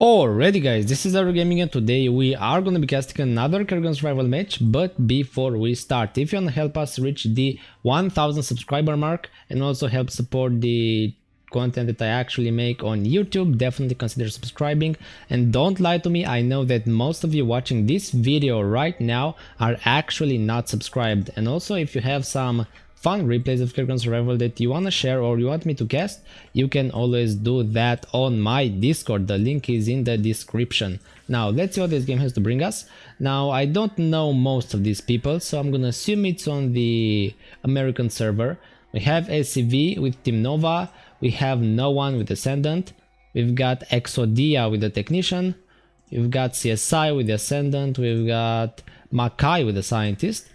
Alrighty guys, this is Zerg Gaming and today we are going to be casting another Kerrigan Survival match, but before we start, if you want to help us reach the 1000 subscriber mark and also help support the content that I actually make on YouTube, definitely consider subscribing. And don't lie to me, I know that most of you watching this video right now are actually not subscribed. And also if you have some fun replays of Kerrigan Survival that you want to share or you want me to cast, you can always do that on my Discord. The link is in the description. Now let's see what this game has to bring us. Now I don't know most of these people, so I'm gonna assume it's on the American server. We have SCV with Team Nova, we have no one with Ascendant, we've got Exodia with the Technician, we've got CSI with the Ascendant, we've got Makai with the Scientist,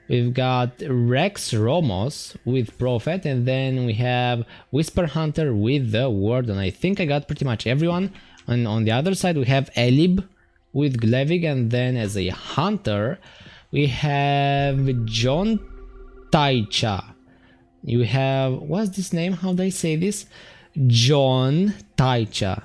we've got Rex Romos with Prophet, and then we have Whisper Hunter with the Warden. I think I got pretty much everyone. And on the other side we have Elib with Glevig, and then as a Hunter we have John Taicha. You have, what's this name? How do I say this? John Taicha.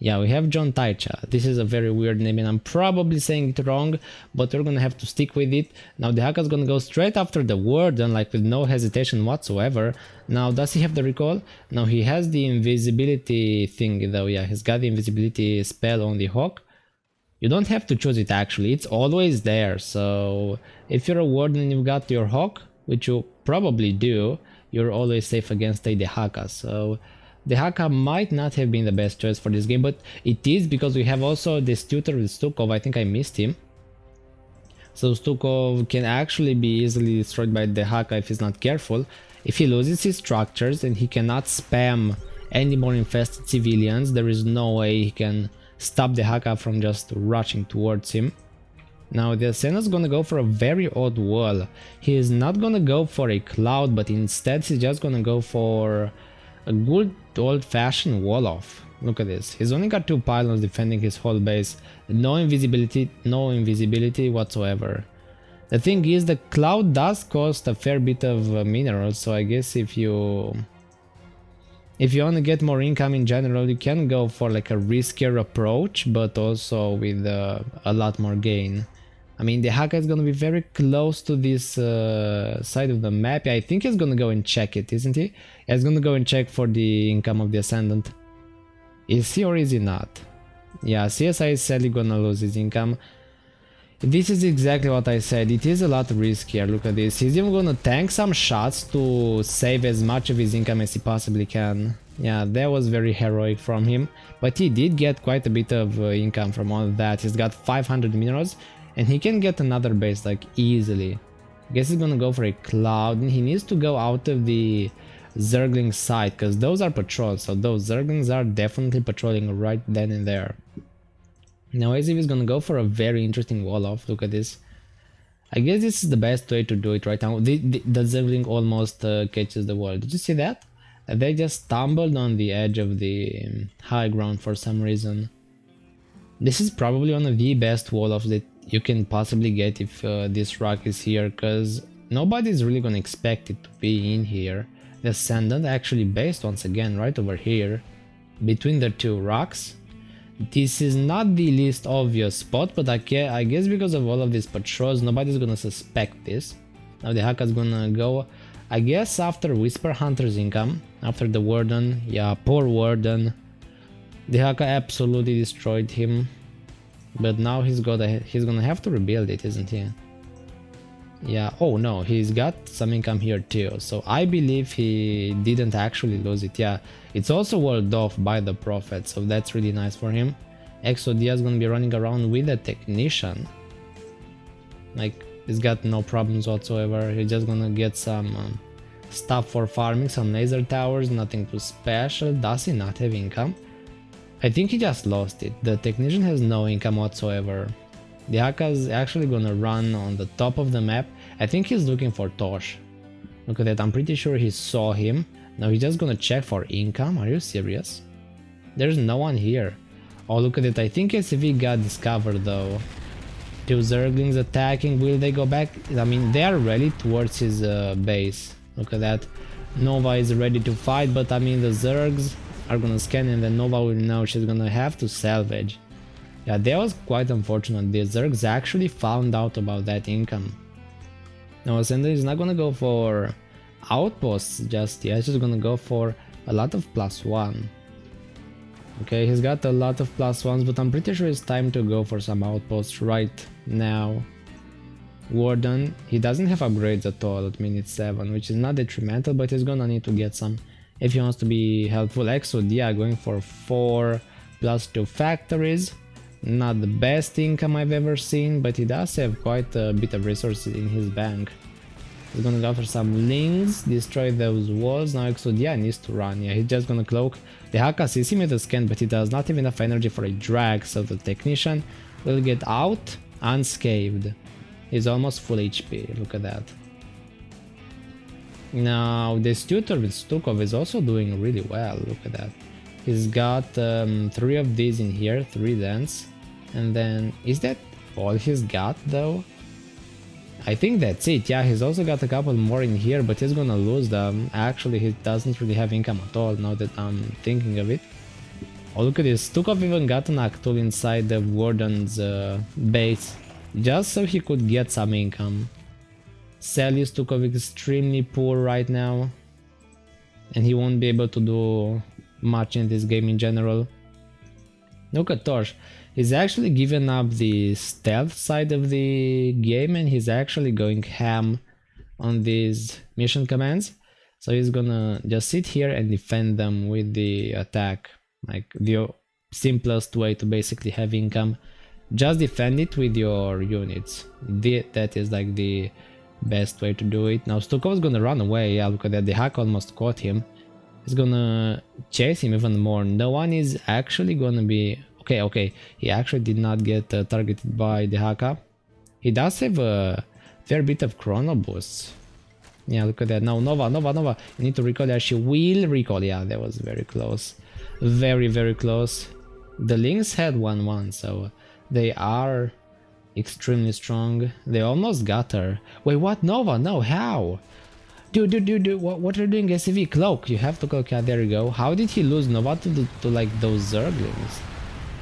Yeah, we have John Taicha. This is a very weird name and I'm probably saying it wrong, but we're gonna have to stick with it. Now the Haka's gonna go straight after the Warden, like with no hesitation whatsoever. Now does he have the recall? No, he has the invisibility thing though. Yeah, he's got the invisibility spell on the Hawk. You don't have to choose it actually, it's always there. So if you're a Warden and you've got your Hawk, which you probably do, you're always safe against the Haka. So the Haka might not have been the best choice for this game, but it is because we have also this tutor with Stukov. I think I missed him. So Stukov can actually be easily destroyed by the Haka if he's not careful. If he loses his structures and he cannot spam any more infested civilians, there is no way he can stop the Haka from just rushing towards him. Now the Ascendant's gonna go for a very odd wall. He is not gonna go for a cloud, but instead he's just gonna go for a good old-fashioned wall off. Look at this. He's only got 2 pylons defending his whole base. No invisibility whatsoever. The thing is, the cloud does cost a fair bit of minerals, so I guess if you want to get more income in general, you can go for like a riskier approach, but also with a lot more gain. I mean, the Haka is going to be very close to this side of the map. I think he's going to go and check it, isn't he? He's going to go and check for the income of the Ascendant. Is he or is he not? Yeah, CSI is sadly going to lose his income. This is exactly what I said. It is a lot riskier. Look at this. He's even going to tank some shots to save as much of his income as he possibly can. Yeah, that was very heroic from him. But he did get quite a bit of income from all of that. He's got 500 minerals. And he can get another base like easily. I guess he's gonna go for a cloud, and he needs to go out of the Zergling side because those are patrols, so those Zerglings are definitely patrolling right then and there. Now Azif is gonna go for a very interesting wall off. Look at this. I guess this is the best way to do it right now. The Zergling almost catches the wall. Did you see that? They just stumbled on the edge of the high ground for some reason. This is probably one of the best wall offs that you can possibly get if this rock is here, because nobody's really gonna expect it to be in here. The Ascendant actually based once again right over here between the 2 rocks. This is not the least obvious spot, but I guess because of all of these patrols nobody's gonna suspect this. Now the Haka's gonna go, I guess, after Whisper Hunter's income, after the Warden. Yeah, poor Warden. The Haka absolutely destroyed him. But now he's gonna have to rebuild it, isn't he? Yeah, oh no, he's got some income here too, so I believe he didn't actually lose it. Yeah, it's also walled off by the Prophet, so that's really nice for him. Exodia is gonna be running around with a Technician. Like, he's got no problems whatsoever. He's just gonna get some stuff for farming, some laser towers, nothing too special. Does he not have income? I think he just lost it. The Technician has no income whatsoever. The Haka is actually gonna run on the top of the map. I think he's looking for Tosh. Look at that, I'm pretty sure he saw him. Now he's just gonna check for income. Are you serious? There's no one here. Oh, look at it, I think SCV got discovered though. 2 Zerglings attacking, will they go back? I mean, they are ready towards his base. Look at that. Nova is ready to fight, but I mean the Zergs are gonna scan, and then Nova will know she's gonna have to salvage. Yeah, that was quite unfortunate. The Zergs actually found out about that income. Now Ascendant is not gonna go for outposts just yet, he's just gonna go for a lot of +1. Okay, he's got a lot of +1s, but I'm pretty sure it's time to go for some outposts right now. Warden, he doesn't have upgrades at all at minute 7, which is not detrimental, but he's gonna need to get some if he wants to be helpful. Exodia going for 4 +2 factories. Not the best income I've ever seen, but he does have quite a bit of resources in his bank. He's gonna go for some links, destroy those walls. Now Exodia needs to run. Yeah, he's just gonna cloak. The Haka sees him at the scan, but he does not have enough energy for a drag, so the technician will get out unscathed. He's almost full HP, look at that. Now this tutor with Stukov is also doing really well, look at that. He's got 3 of these in here, 3 dents. And then, is that all he's got though? I think that's it. Yeah, he's also got a couple more in here, but he's gonna lose them. Actually, he doesn't really have income at all now that I'm thinking of it. Oh, look at this. Stukov even got an Aktul inside the Warden's base, just so he could get some income. Sadly, Stukov is extremely poor right now, and he won't be able to do much in this game in general. Look at Torch. He's actually given up the stealth side of the game, and he's actually going ham on these mission commands. So he's gonna just sit here and defend them with the attack. Like the simplest way to basically have income. Just defend it with your units. That is like the best way to do it. Now Stukov's gonna run away. Yeah, look at that. The hack almost caught him. He's gonna chase him even more. No one is actually gonna be... Okay, he actually did not get targeted by the Haka. He does have a fair bit of chrono boosts. Yeah, look at that. Now Nova. You need to recall. Yeah, she will recall. Yeah, that was very close. Very close. The Lynx had 1-1, so they are extremely strong. They almost got her. Wait, what? Nova? No, how? Dude, what are you doing, SCV? Cloak, you have to cloak. Yeah, there you go. How did he lose Nova to like those Zerglings?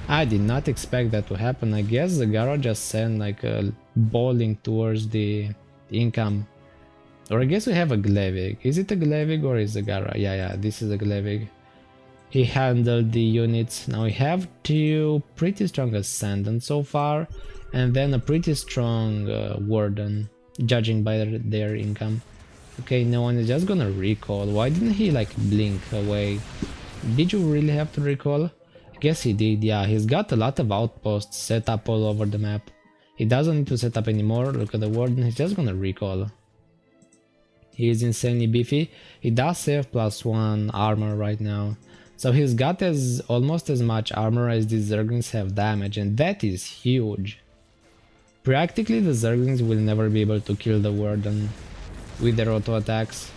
I did not expect that to happen. I guess the Gara just sent like a bowling towards the income. Or I guess we have a Glevig. Is it a Glevig or is it a Gara? Yeah, this is a Glevig. He handled the units. Now we have 2 pretty strong Ascendant so far, and then a pretty strong Warden, judging by their income. Okay, no one is just gonna recall. Why didn't he like blink away? Did you really have to recall? Guess he did. Yeah, he's got a lot of outposts set up all over the map. He doesn't need to set up anymore. Look at the Warden, he's just gonna recall. He is insanely beefy. He does have +1 armor right now, so he's got almost as much armor as the Zerglings have damage, and that is huge. Practically the Zerglings will never be able to kill the Warden with their auto attacks.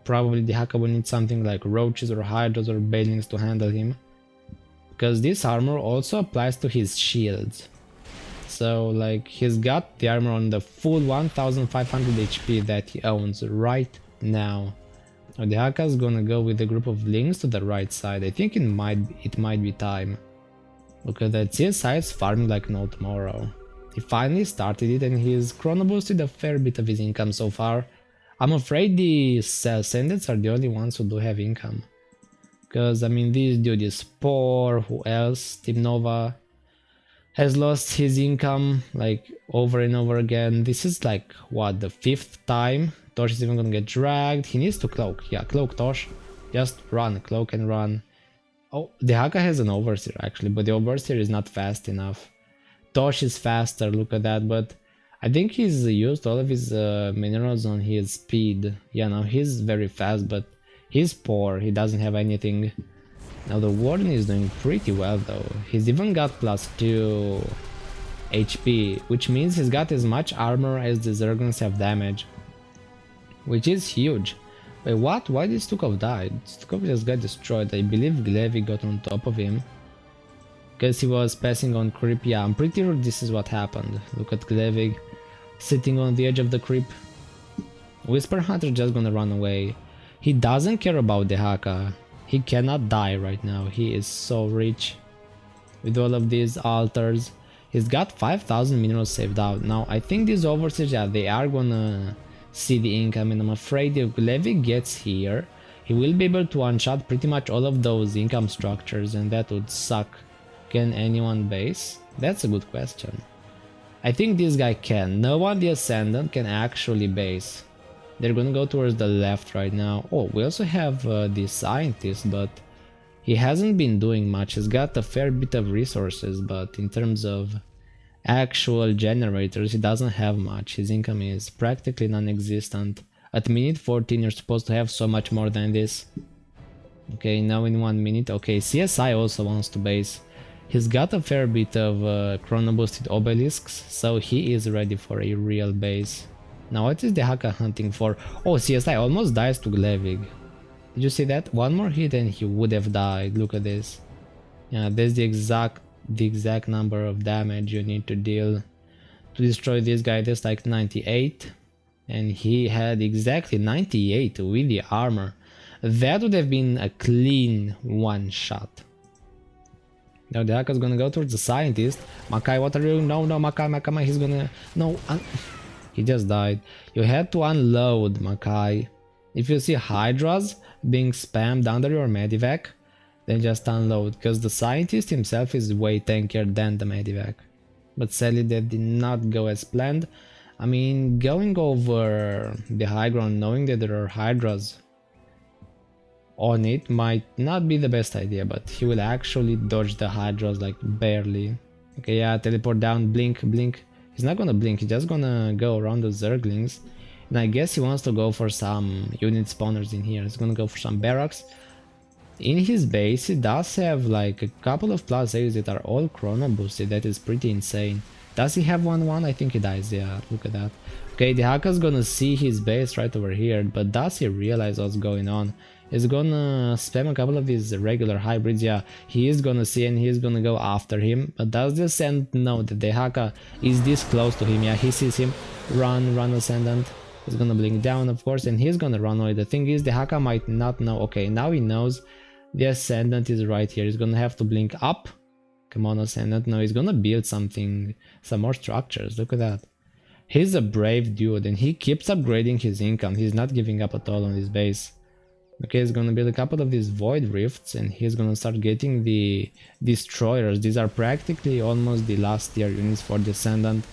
Probably the Haka will need something like Roaches or Hydras or Balings to handle him, because this armor also applies to his shields. So like he's got the armor on the full 1500 HP that he owns right now. Now the Haka is gonna go with a group of Lynx to the right side. I think it might be time. Look at that, CSI is farming like no tomorrow. He finally started it and he's chrono boosted a fair bit of his income so far. I'm afraid the Ascendants are the only ones who do have income. Because, I mean, this dude is poor. Who else? Team Nova has lost his income, like, over and over again. This is, like, what, the 5th time? Tosh is even gonna get dragged. He needs to cloak. Yeah, cloak, Tosh. Just run, cloak and run. Oh, the Haka has an Overseer, actually, but the Overseer is not fast enough. Tosh is faster, look at that, but I think he's used all of his minerals on his speed. Yeah, now he's very fast, but he's poor, he doesn't have anything. Now the Warden is doing pretty well though. He's even got +2 HP, which means he's got as much armor as the Zerglings have damage, which is huge. Wait, what? Why did Stukov die? Stukov just got destroyed. I believe Glevy got on top of him, because he was passing on creep. Yeah, I'm pretty sure this is what happened. Look at Glevig sitting on the edge of the creep. Whisper Hunter just gonna run away. He doesn't care about the Haka. He cannot die right now. He is so rich with all of these altars. He's got 5,000 minerals saved out. Now I think these overseers, yeah, they are gonna see the income, and I'm afraid if Levy gets here, he will be able to one-shot pretty much all of those income structures, and that would suck. Can anyone base? That's a good question. I think this guy can. No one, the Ascendant, can actually base. They're gonna go towards the left right now. Oh, we also have the Scientist, but he hasn't been doing much. He's got a fair bit of resources, but in terms of actual generators, he doesn't have much. His income is practically non-existent. At minute 14, you're supposed to have so much more than this. Okay, now in 1 minute. Okay, CSI also wants to base. He's got a fair bit of chrono boosted obelisks, so he is ready for a real base. Now what is the Haka hunting for? Oh, CSI almost dies to Glevig. Did you see that? One more hit and he would have died. Look at this. Yeah, that's the exact number of damage you need to deal to destroy this guy. That's like 98. And he had exactly 98 with the armor. That would have been a clean one shot. Now the Haka is gonna go towards the Scientist. Makai, what are you? No, Makai, he's gonna... No, he just died. You had to unload, Makai. If you see Hydras being spammed under your medivac, then just unload, because the Scientist himself is way tankier than the medivac. But sadly that did not go as planned. I mean, going over the high ground knowing that there are Hydras on it might not be the best idea, but he will actually dodge the Hydras like barely. Okay, yeah, teleport down, blink. He's not gonna blink, he's just gonna go around the Zerglings. And I guess he wants to go for some unit spawners in here. He's gonna go for some barracks. In his base, he does have like a couple of plus A's that are all chrono boosted. That is pretty insane. Does he have 1-1? I think he dies, yeah, look at that. Okay, the Haka's gonna see his base right over here, but does he realize what's going on? He's gonna spam a couple of these regular hybrids, yeah, he is gonna see and he's gonna go after him. But does the Ascendant know that the Haka is this close to him? Yeah, he sees him. Run, Ascendant. He's gonna blink down, of course, and he's gonna run away. The thing is, the Haka might not know. Okay, now he knows the Ascendant is right here. He's gonna have to blink up. Come on, Ascendant. No, he's gonna build something, some more structures. Look at that. He's a brave dude and he keeps upgrading his income. He's not giving up at all on his base. Okay, he's gonna build a couple of these void rifts and he's gonna start getting the destroyers. These are practically almost the last tier units for the Ascendant.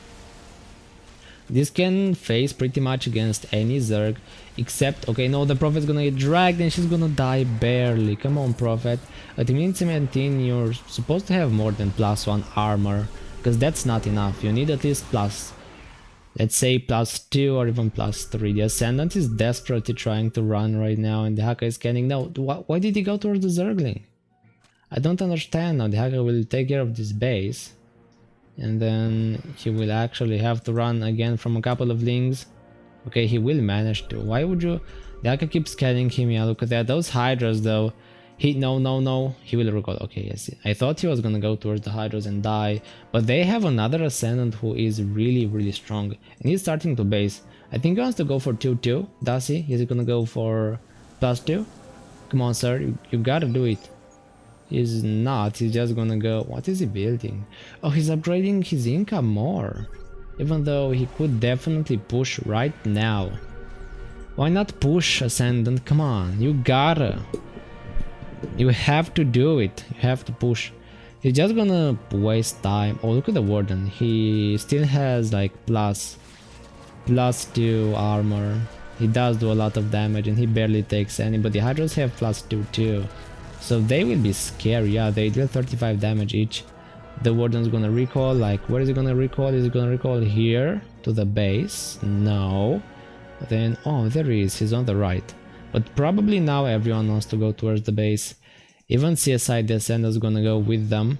This can face pretty much against any Zerg, except, okay, no, the Prophet's gonna get dragged and she's gonna die barely. Come on, Prophet. At minute 17, you're supposed to have more than +1 armor, because that's not enough. You need at least plus, let's say +2 or even +3. The Ascendant is desperately trying to run right now and the Haka is scanning. No, why did he go towards the Zergling? I don't understand. Now the Haka will take care of this base. And then he will actually have to run again from a couple of links. Okay, he will manage to. Why would you? The Haka keeps scanning him. Yeah, look at that. Those Hydras though. No. He will recall. Okay, yes. I thought he was gonna go towards the Hydras and die. But they have another Ascendant who is really strong. And he's starting to base. I think he wants to go for 2-2. Does he? Is he gonna go for +2? Come on, sir. You gotta do it. He's not, he's just gonna go... What is he building? Oh, he's upgrading his income more. Even though he could definitely push right now. Why not push, Ascendant? Come on, you gotta. You have to do it. You have to push. He's just gonna waste time. Oh, look at the Warden. He still has like +2 armor. He does do a lot of damage and he barely takes any. But the Hydras have +2 too. So they will be scary. Yeah, they deal 35 damage each. The Warden's gonna recall, like, where is he gonna recall? Is he gonna recall here to the base? No. Then, oh, there he is. He's on the right. But probably now everyone wants to go towards the base. Even CSI the Ascendant's gonna go with them.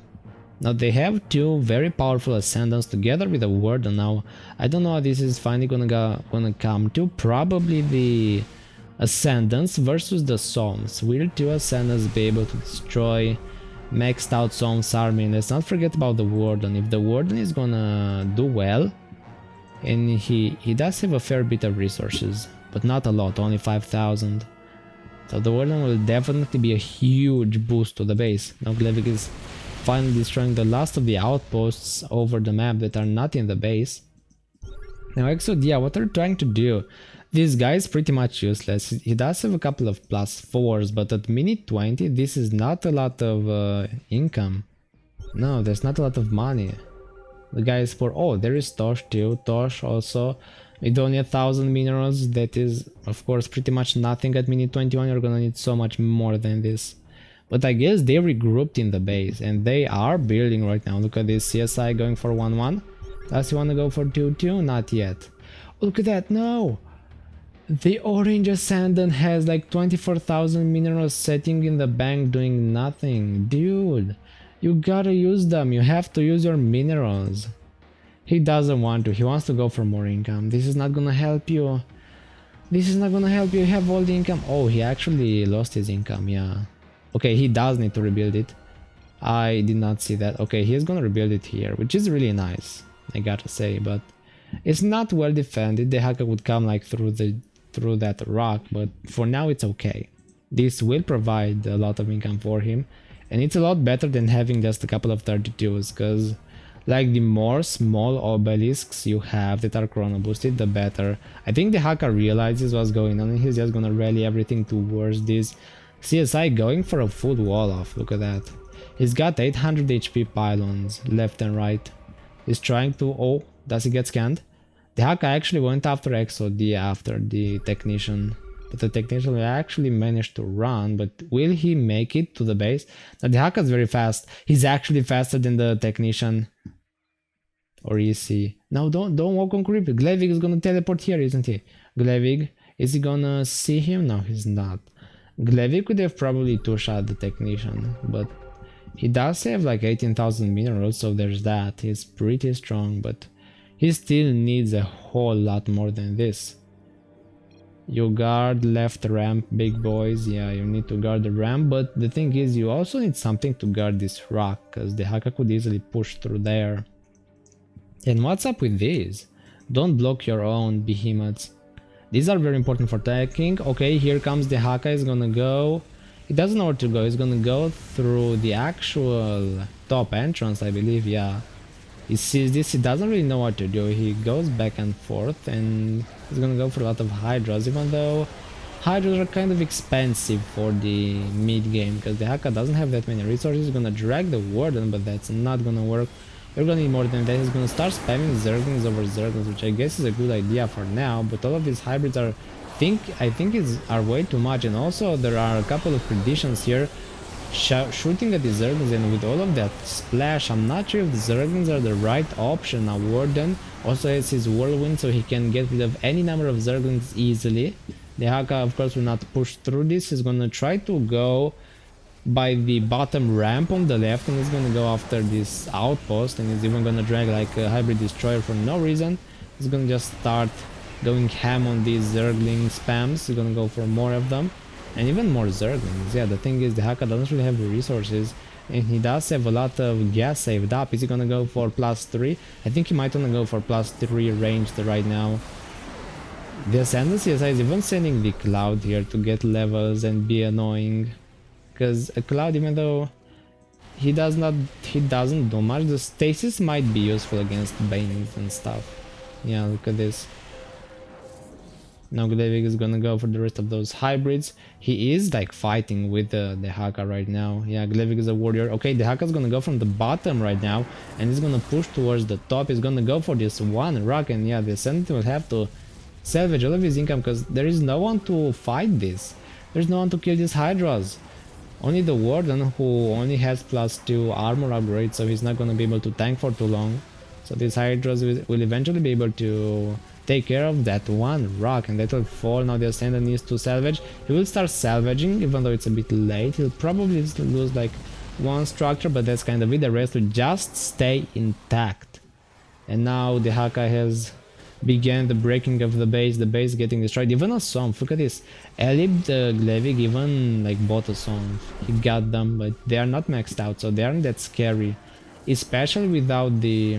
Now they have two very powerful Ascendants together with a Warden now. I don't know how this is finally gonna come to. Probably the Ascendants versus the Psalms. Will two Ascendants be able to destroy maxed out Psalms army? And let's not forget about the Warden. If the Warden is gonna do well, and he does have a fair bit of resources, but not a lot, only 5,000. So the Warden will definitely be a huge boost to the base. Now Glevig is finally destroying the last of the outposts over the map that are not in the base. Now Exod, yeah, what they're trying to do, this guy is pretty much useless. He does have a couple of +4s, but at minute 20 this is not a lot of income. No, there's not a lot of money. The guy is for, oh, there is Tosh too. Tosh also with only 1,000 minerals, that is of course pretty much nothing at minute 21. You're gonna need so much more than this. But I guess they regrouped in the base and they are building right now. Look at this CSI going for 1-1. Does he want to go for 2-2? Not yet. Oh, look at that, no! The orange Ascendant has like 24,000 minerals sitting in the bank doing nothing. Dude, you gotta use them, you have to use your minerals. He doesn't want to, he wants to go for more income. This is not gonna help you. This is not gonna help you, you have all the income. Oh, he actually lost his income, yeah. Okay, he does need to rebuild it. I did not see that. Okay, he's gonna rebuild it here, which is really nice, I gotta say, but it's not well defended. The hacker would come like through that rock, but for now it's okay. This will provide a lot of income for him, and it's a lot better than having just a couple of 32s, because like the more small obelisks you have that are chrono boosted, the better. I think the hacker realizes what's going on and he's just gonna rally everything towards this CSI, going for a full wall off. Look at that. He's got 800 HP pylons left and right. He's trying to, oh, does he get scanned? The hacker actually went after Exo after the technician, but the technician will actually manage to run. But will he make it to the base? Now the hacker is very fast. He's actually faster than the technician. Or is he? No, don't walk on creep. Glevig is gonna teleport here, isn't he? Glevig, is he gonna see him? No, he's not. Glevig could have probably two-shot the technician, but he does have like 18,000 minerals, so there's that. He's pretty strong, but he still needs a whole lot more than this. You guard left ramp, big boys. Yeah, you need to guard the ramp, but the thing is you also need something to guard this rock, because the hacker could easily push through there. And what's up with these? Don't block your own behemoths. These are very important for tanking. Okay, here comes the hacker. He's gonna go. He doesn't know where to go. He's gonna go through the actual top entrance, I believe. Yeah. He sees this. He doesn't really know what to do. He goes back and forth, and he's gonna go for a lot of hydras, even though hydras are kind of expensive for the mid game, because the hacker doesn't have that many resources. He's gonna drag the warden, but that's not gonna work. You're gonna need more than that. He's gonna start spamming zerglings over zerglings, which I guess is a good idea for now, but all of these hybrids are I think are way too much. And also there are a couple of predictions here shooting at the zerglings, and with all of that splash, I'm not sure if the zerglings are the right option. Now warden also has his whirlwind, so he can get rid of any number of zerglings easily. The hacker of course will not push through this. He's gonna try to go by the bottom ramp on the left, and he's gonna go after this outpost, and he's even gonna drag like a hybrid destroyer for no reason. He's gonna just start going ham on these zergling spams. He's gonna go for more of them and even more zerglings. Yeah, the thing is the hacker doesn't really have the resources, and he does have a lot of gas saved up. Is he gonna go for +3? I think he might wanna go for +3 ranged right now. The Ascendant CSI is even sending the Cloud here to get levels and be annoying, because a Cloud, even though he doesn't do much, the stasis might be useful against Banes and stuff. Yeah, look at this. Now Glevig is gonna go for the rest of those hybrids. He is like fighting with the hacker right now. Yeah, Glevig is a warrior. Okay, the hacker's gonna go from the bottom right now, and he's gonna push towards the top. He's gonna go for this one rock, and yeah, the Ascendant will have to salvage all of his income, because there is no one to fight this. There's no one to kill these hydras. Only the warden, who only has +2 armor upgrade, so he's not gonna be able to tank for too long. So these hydras will eventually be able to take care of that one rock, and that will fall. Now the Ascendant needs to salvage. He will start salvaging, even though it's a bit late. He'll probably lose like one structure, but that's kind of it. The rest will just stay intact. And now the hacker has began the breaking of the base getting destroyed. Even a Somf, look at this. Elib the Glevig even like bought a Somf. He got them, but they are not maxed out, so they aren't that scary. Especially without the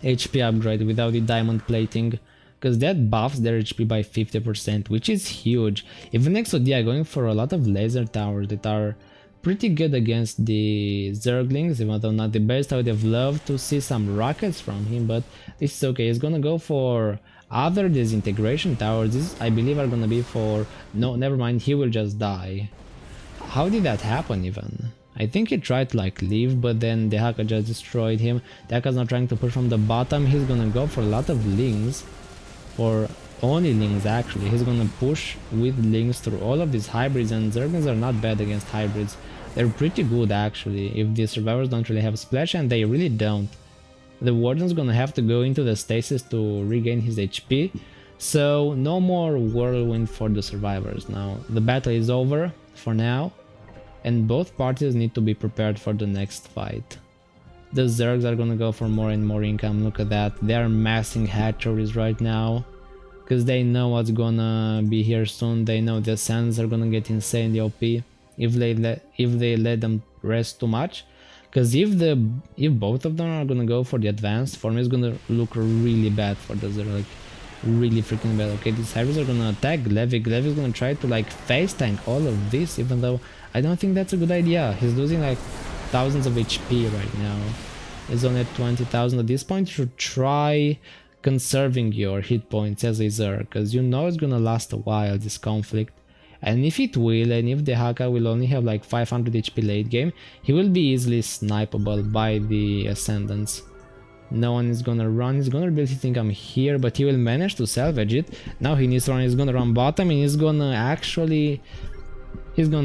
HP upgrade, without the diamond plating. because that buffs their HP by 50%, which is huge. Even Exodia going for a lot of laser towers that are pretty good against the Zerglings, even though not the best. I would have loved to see some rockets from him, but it's okay. He's gonna go for other disintegration towers. These, I believe, are gonna be for... No, never mind, he will just die. How did that happen even? I think he tried to like leave, but then the hacker just destroyed him. The hacker's not trying to push from the bottom. He's gonna go for a lot of lings, or only lings actually. He's gonna push with lings through all of these hybrids, and Zerglings are not bad against hybrids. They're pretty good actually, if the survivors don't really have splash, and they really don't. The warden's gonna have to go into the stasis to regain his HP, so no more whirlwind for the survivors now. The battle is over for now, and both parties need to be prepared for the next fight. The Zergs are gonna go for more and more income. Look at that, they are massing hatcheries right now, because they know what's gonna be here soon. They know the Ascendants are gonna get insanely OP if they let them rest too much. Because if both of them are gonna go for the advanced form, it's gonna look really bad for the Zerg, like really freaking bad. Okay, these hybrids are gonna attack Glevik. Glevik is gonna try to like face tank all of this, even though I don't think that's a good idea. He's losing like thousands of HP right now. He's only at 20,000 at this point. You should try conserving your hit points as a Zerg, because you know it's gonna last a while, this conflict. And if it will, and if the Haka will only have like 500 HP late game, he will be easily snipeable by the Ascendants. No one is gonna run. He's gonna build his income here, but he will manage to salvage it. Now he needs to run. He's gonna run bottom, and he's gonna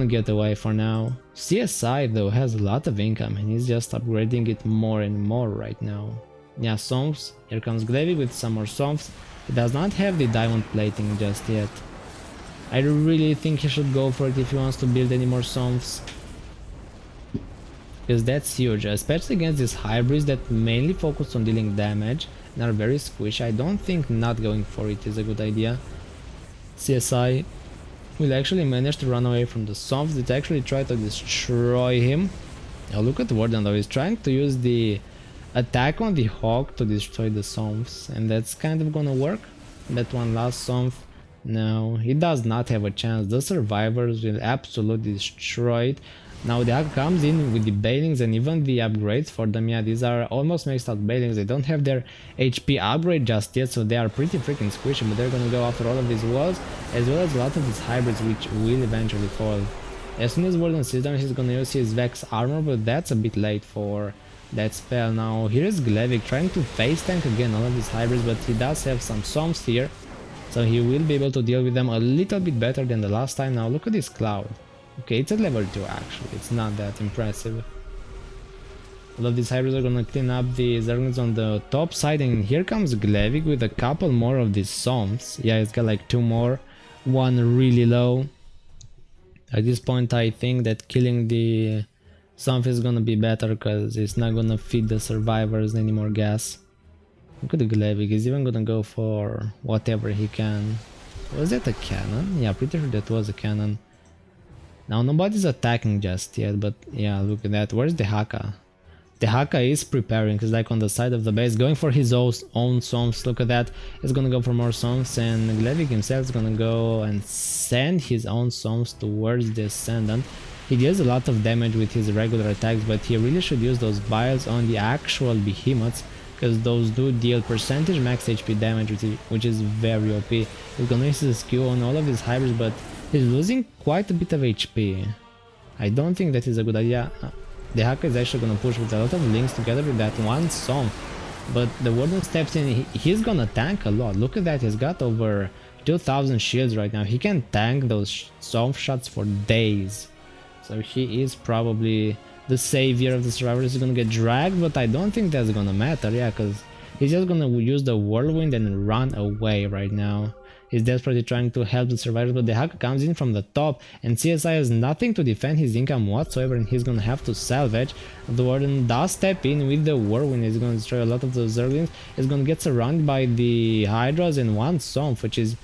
get away for now. CSI though has a lot of income, and he's just upgrading it more and more right now. Yeah, Somps. Here comes Glevy with some more Somps. He does not have the diamond plating just yet. I really think he should go for it if he wants to build any more Somps, because that's huge, especially against these hybrids that mainly focus on dealing damage and are very squishy. I don't think not going for it is a good idea. CSI will actually manage to run away from the Somps that actually try to destroy him. Now look at Warden though, he's trying to use the attack on the Hawk to destroy the Somps, and that's kind of gonna work. That one last Somp, no, he does not have a chance. The survivors will absolutely destroy it. Now the Hawk comes in with the Bailings and even the upgrades for them. Yeah, these are almost maxed out Bailings. They don't have their HP upgrade just yet, so they are pretty freaking squishy, but they're gonna go after all of these walls, as well as a lot of these hybrids, which will eventually fall. As soon as Warden sees them, he's gonna use his Vex armor, but that's a bit late for that spell. Now here is Glevik trying to face tank again all of these hybrids, but he does have some Somps here, so he will be able to deal with them a little bit better than the last time. Now look at this cloud. Okay, it's at level 2 actually, it's not that impressive. All of these hybrids are gonna clean up the Zerglings on the top side, and here comes Glevik with a couple more of these Somps. Yeah, he's got like 2 more, one really low. At this point I think that killing the Somp is gonna be better, because it's not gonna feed the survivors any more gas. Look at the Glevik, he's even gonna go for whatever he can. Was that a cannon? Yeah, pretty sure that was a cannon. Now nobody's attacking just yet, but yeah, look at that. Where's the Haka? The Haka is preparing, he's like on the side of the base, going for his own Somps. Look at that, he's gonna go for more Somps, and Glevik himself is gonna go and send his own Somps towards the Ascendant. He deals a lot of damage with his regular attacks, but he really should use those biles on the actual behemoths, because those do deal percentage max HP damage, which is very OP. He's gonna use his Q on all of his hybrids, but he's losing quite a bit of HP. I don't think that is a good idea. The Haka is actually gonna push with a lot of links together with that one Somp, but the Warden steps in. He's gonna tank a lot. Look at that, he's got over 2000 shields right now. He can tank those Somp shots for days. So he is probably the savior of the survivors. He's gonna get dragged, but I don't think that's gonna matter. Yeah, because he's just gonna use the whirlwind and run away right now. He's desperately trying to help the survivors, but the hack comes in from the top, and CSI has nothing to defend his income whatsoever, and he's gonna have to salvage. The Warden does step in with the whirlwind. He's gonna destroy a lot of those Zerglings. He's gonna get surrounded by the Hydras and one Somp, which is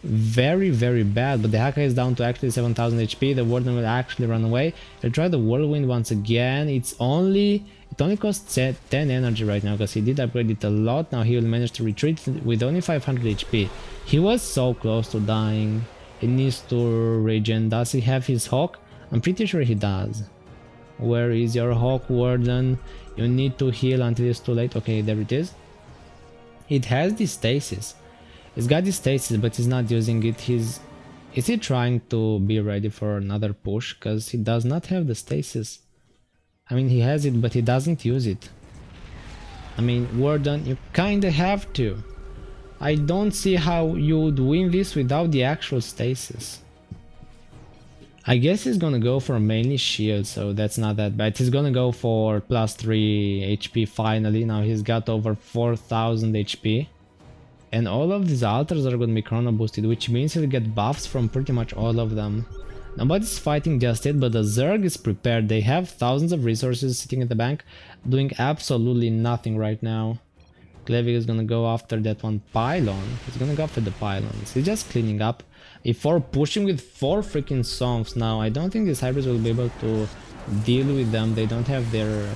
very bad, but the Haka is down to actually 7000 HP. The Warden will actually run away. He'll try the whirlwind once again. It's only It only costs 10 energy right now because he did upgrade it a lot. Now he will manage to retreat with only 500 HP. He was so close to dying. He needs to regen. Does he have his Hawk? I'm pretty sure he does. Where is your Hawk, Warden? You need to heal until it's too late. Okay, there it is. It has the stasis. It's got the stasis, but he's not using it. Is he trying to be ready for another push? Because he does not have the stasis. I mean, he has it, but he doesn't use it. I mean, Warden, you kinda have to. I don't see how you would win this without the actual stasis. I guess he's gonna go for mainly shield, so that's not that bad. He's gonna go for plus 3 HP finally. Now he's got over 4000 HP. And all of these altars are gonna be chrono boosted, which means he'll get buffs from pretty much all of them. Nobody's fighting just yet, but the Zerg is prepared. They have thousands of resources sitting in the bank, doing absolutely nothing right now. Glevig is gonna go after that one pylon. He's gonna go after the pylons. He's just cleaning up. Before pushing with 4 freaking songs now, I don't think these hybrids will be able to deal with them. They don't have their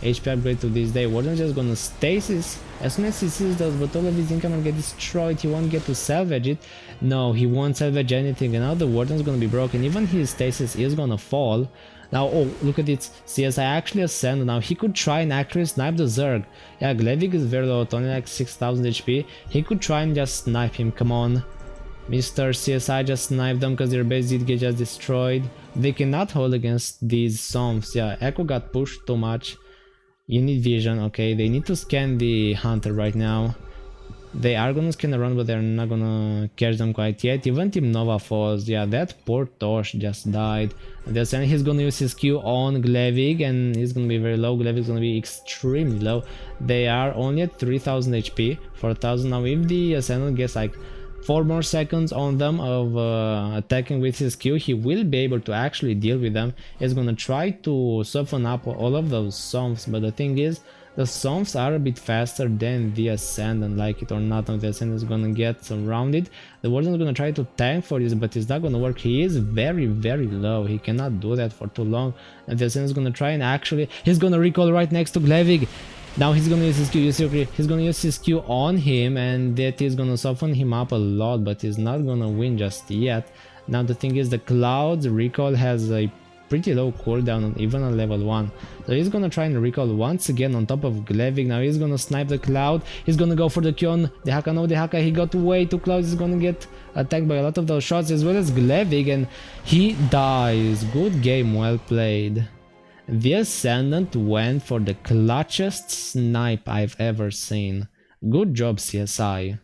HP upgrade to this day. Warden's just gonna stasis as soon as he sees those, but all of his income will get destroyed. He won't get to salvage it. No, he won't salvage anything, and now the Warden's gonna be broken. Even his stasis is gonna fall. Now, oh, look at it. CSI actually Ascendant. Now, he could try and actually snipe the Zerg. Yeah, Glevig is very low, it's only like 6000 HP. He could try and just snipe him, come on. Mr. CSI, just snipe them because their base did get just destroyed. They cannot hold against these Somps. Yeah, Echo got pushed too much. You need vision, okay. They need to scan the Hunter right now. They are gonna scan around, but they're not gonna catch them quite yet. Even Team Nova falls. Yeah, that poor Tosh just died. And he's gonna use his Q on Glevig, and he's gonna be very low. Glevig's gonna be extremely low. They are only at 3000 HP, 4000. Now, if the Ascendant gets like 4 more seconds on them of attacking with his Q, he will be able to actually deal with them. He's gonna try to soften up all of those Somps, but the thing is, the Somps are a bit faster than the Ascendant, like it or not. Now the Ascendant is gonna get surrounded. The Warden is gonna try to tank for this, but it's not gonna work. He is very, very low. He cannot do that for too long. And the Ascendant is gonna try and actually, he's gonna recall right next to Glevig. Now he's gonna use his Q, he's gonna use his Q on him, and that is gonna soften him up a lot, but he's not gonna win just yet. Now the thing is, the Cloud's recall has a pretty low cooldown, even on level 1. So he's gonna try and recall once again on top of Glevig. Now he's gonna snipe the Cloud. He's gonna go for the Q on the Haka. No, the Haka, he got way too close. He's gonna get attacked by a lot of those shots, as well as Glevig, and he dies. Good game, well played. The Ascendant went for the clutchest snipe I've ever seen. Good job, CSI.